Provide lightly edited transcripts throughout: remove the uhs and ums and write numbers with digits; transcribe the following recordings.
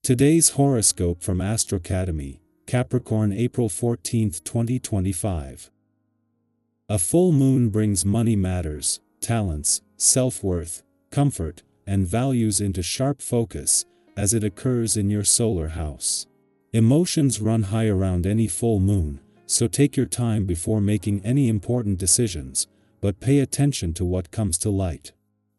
Today's horoscope from Astrocademy, Capricorn, April 14, 2025. A full moon brings money matters, talents, self-worth, comfort, and values into sharp focus, as it occurs in your solar house. Emotions run high around any full moon, so take your time before making any important decisions, but pay attention to what comes to light.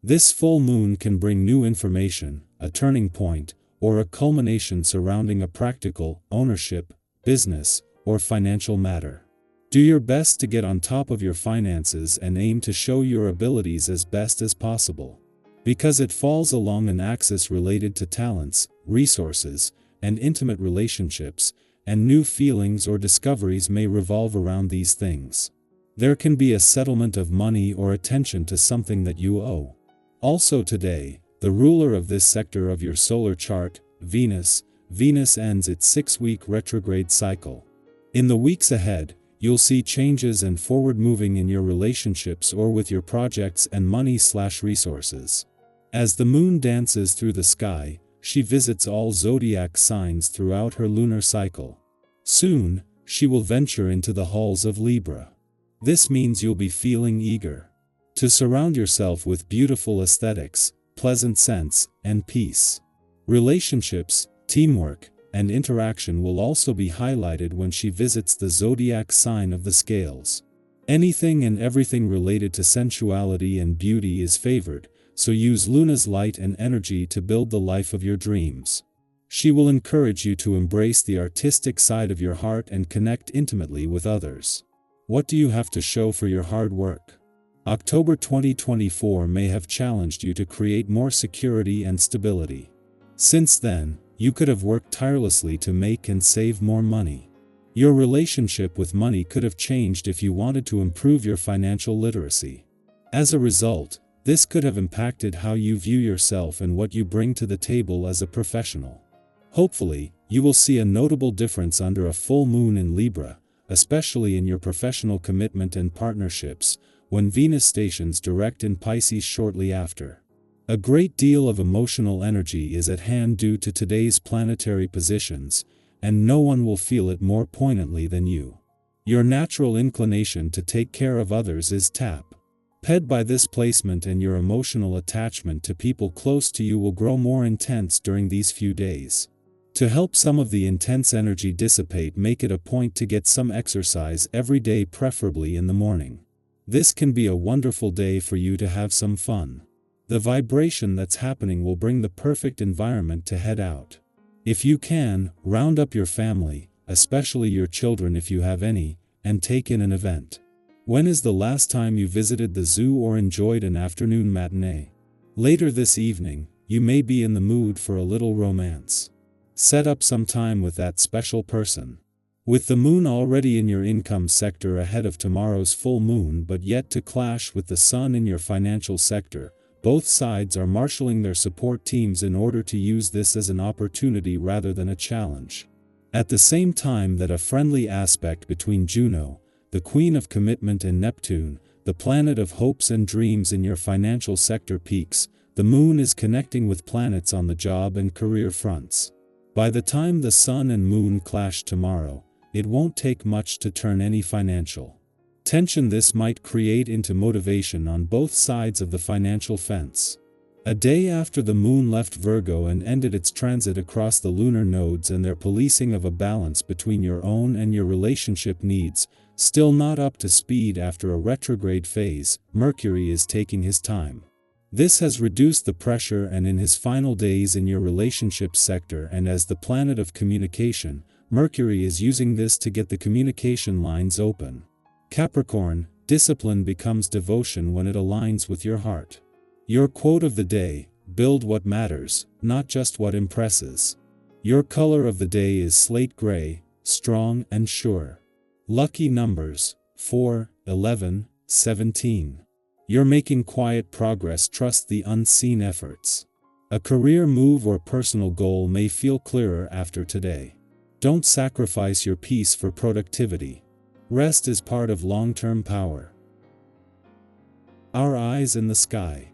This full moon can bring new information, a turning point, or a culmination surrounding a practical, ownership, business, or financial matter. Do your best to get on top of your finances and aim to show your abilities as best as possible. Because it falls along an axis related to talents, resources, and intimate relationships, and new feelings or discoveries may revolve around these things. There can be a settlement of money or attention to something that you owe. Also today, the ruler of this sector of your solar chart, Venus ends its 6-week retrograde cycle. In the weeks ahead, you'll see changes and forward moving in your relationships or with your projects and money/resources. As the moon dances through the sky, she visits all zodiac signs throughout her lunar cycle. Soon, she will venture into the halls of Libra. This means you'll be feeling eager to surround yourself with beautiful aesthetics, pleasant scents, and peace. Relationships, teamwork, and interaction will also be highlighted when she visits the zodiac sign of the scales. Anything and everything related to sensuality and beauty is favored, so use Luna's light and energy to build the life of your dreams. She will encourage you to embrace the artistic side of your heart and connect intimately with others. What do you have to show for your hard work? October 2024 may have challenged you to create more security and stability. Since then, you could have worked tirelessly to make and save more money. Your relationship with money could have changed if you wanted to improve your financial literacy. As a result, this could have impacted how you view yourself and what you bring to the table as a professional. Hopefully, you will see a notable difference under a full moon in Libra, especially in your professional commitment and partnerships, when Venus stations direct in Pisces shortly after. A great deal of emotional energy is at hand due to today's planetary positions, and no one will feel it more poignantly than you. Your natural inclination to take care of others is tapped by this placement, and your emotional attachment to people close to you will grow more intense during these few days. To help some of the intense energy dissipate, make it a point to get some exercise every day, preferably in the morning. This can be a wonderful day for you to have some fun. The vibration that's happening will bring the perfect environment to head out. If you can, round up your family, especially your children if you have any, and take in an event. When is the last time you visited the zoo or enjoyed an afternoon matinee? Later this evening, you may be in the mood for a little romance. Set up some time with that special person. With the moon already in your income sector ahead of tomorrow's full moon but yet to clash with the sun in your financial sector, both sides are marshalling their support teams in order to use this as an opportunity rather than a challenge. At the same time that a friendly aspect between Juno, the queen of commitment, and Neptune, the planet of hopes and dreams in your financial sector peaks, the moon is connecting with planets on the job and career fronts. By the time the sun and moon clash tomorrow, it won't take much to turn any financial tension this might create into motivation on both sides of the financial fence. A day after the moon left Virgo and ended its transit across the lunar nodes and their policing of a balance between your own and your relationship needs, still not up to speed after a retrograde phase, Mercury is taking his time. This has reduced the pressure and in his final days in your relationship sector, and as the planet of communication, Mercury is using this to get the communication lines open. Capricorn, discipline becomes devotion when it aligns with your heart. Your quote of the day: build what matters, not just what impresses. Your color of the day is slate gray, strong and sure. Lucky numbers: 4, 11, 17. You're making quiet progress, trust the unseen efforts. A career move or personal goal may feel clearer after today. Don't sacrifice your peace for productivity. Rest is part of long-term power. Our eyes in the sky.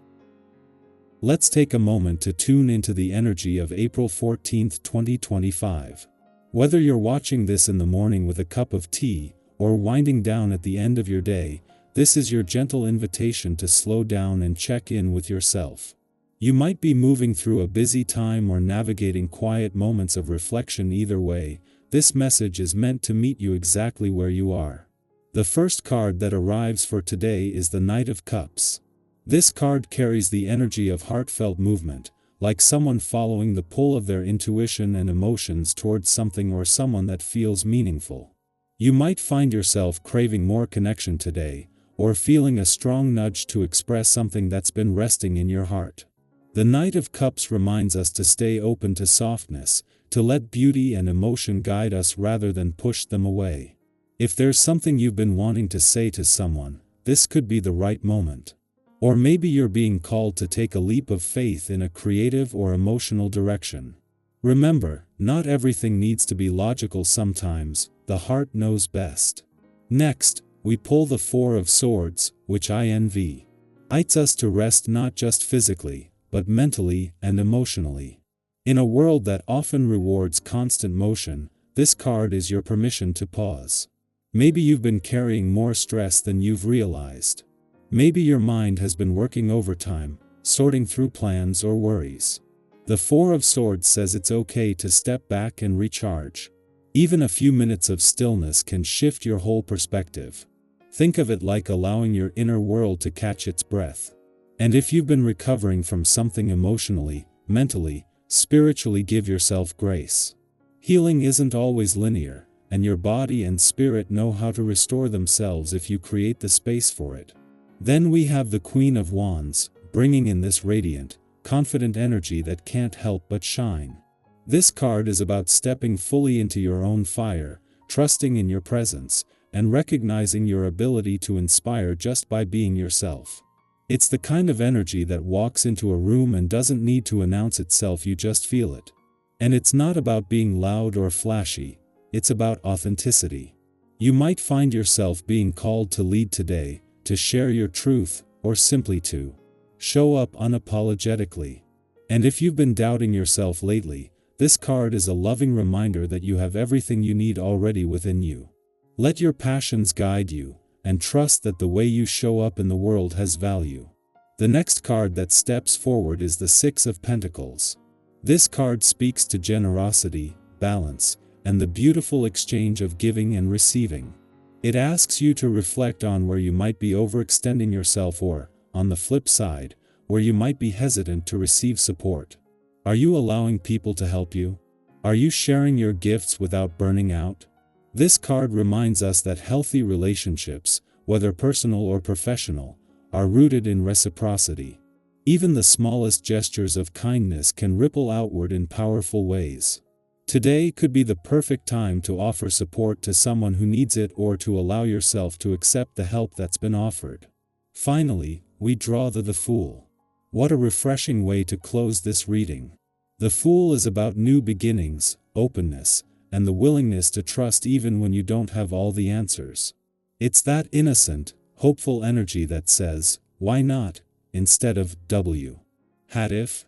Let's take a moment to tune into the energy of April 14th, 2025. Whether you're watching this in the morning with a cup of tea, or winding down at the end of your day, this is your gentle invitation to slow down and check in with yourself. You might be moving through a busy time or navigating quiet moments of reflection. Either way, this message is meant to meet you exactly where you are. The first card that arrives for today is the Knight of Cups. This card carries the energy of heartfelt movement, like someone following the pull of their intuition and emotions towards something or someone that feels meaningful. You might find yourself craving more connection today, or feeling a strong nudge to express something that's been resting in your heart. The Knight of Cups reminds us to stay open to softness, to let beauty and emotion guide us rather than push them away. If there's something you've been wanting to say to someone, this could be the right moment. Or maybe you're being called to take a leap of faith in a creative or emotional direction. Remember, not everything needs to be logical. Sometimes the heart knows best. Next, we pull the Four of Swords, which invites us to rest not just physically, but mentally and emotionally. In a world that often rewards constant motion, this card is your permission to pause. Maybe you've been carrying more stress than you've realized. Maybe your mind has been working overtime, sorting through plans or worries. The Four of Swords says it's okay to step back and recharge. Even a few minutes of stillness can shift your whole perspective. Think of it like allowing your inner world to catch its breath. And if you've been recovering from something emotionally, mentally, spiritually, give yourself grace. Healing isn't always linear, and your body and spirit know how to restore themselves if you create the space for it. Then we have the Queen of Wands, bringing in this radiant, confident energy that can't help but shine. This card is about stepping fully into your own fire, trusting in your presence, and recognizing your ability to inspire just by being yourself. It's the kind of energy that walks into a room and doesn't need to announce itself, you just feel it. And it's not about being loud or flashy, it's about authenticity. You might find yourself being called to lead today, to share your truth, or simply to show up unapologetically. And if you've been doubting yourself lately, this card is a loving reminder that you have everything you need already within you. Let your passions guide you, and trust that the way you show up in the world has value. The next card that steps forward is the Six of Pentacles. This card speaks to generosity, balance, and the beautiful exchange of giving and receiving. It asks you to reflect on where you might be overextending yourself or, on the flip side, where you might be hesitant to receive support. Are you allowing people to help you? Are you sharing your gifts without burning out? This card reminds us that healthy relationships, whether personal or professional, are rooted in reciprocity. Even the smallest gestures of kindness can ripple outward in powerful ways. Today could be the perfect time to offer support to someone who needs it, or to allow yourself to accept the help that's been offered. Finally, we draw the Fool. What a refreshing way to close this reading. The Fool is about new beginnings, openness, and the willingness to trust even when you don't have all the answers. It's that innocent, hopeful energy that says, "Why not?" instead of "What if?"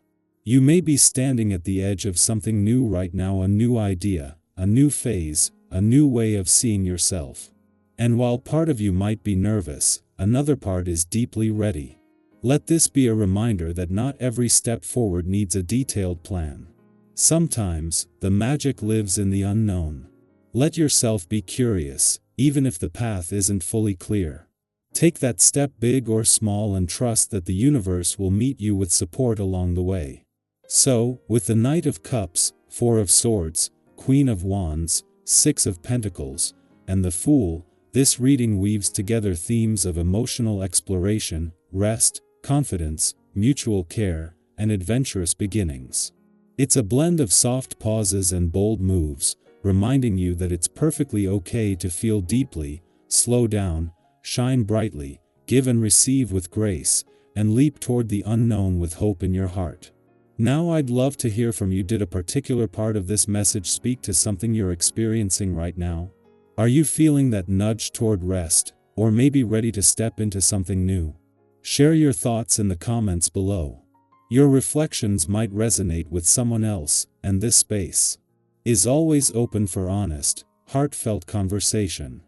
You may be standing at the edge of something new right now, a new idea, a new phase, a new way of seeing yourself. And while part of you might be nervous, another part is deeply ready. Let this be a reminder that not every step forward needs a detailed plan. Sometimes, the magic lives in the unknown. Let yourself be curious, even if the path isn't fully clear. Take that step, big or small, and trust that the universe will meet you with support along the way. So, with the Knight of Cups, Four of Swords, Queen of Wands, Six of Pentacles, and the Fool, this reading weaves together themes of emotional exploration, rest, confidence, mutual care, and adventurous beginnings. It's a blend of soft pauses and bold moves, reminding you that it's perfectly okay to feel deeply, slow down, shine brightly, give and receive with grace, and leap toward the unknown with hope in your heart. Now I'd love to hear from you. Did a particular part of this message speak to something you're experiencing right now? Are you feeling that nudge toward rest, or maybe ready to step into something new? Share your thoughts in the comments below. Your reflections might resonate with someone else, and this space is always open for honest, heartfelt conversation.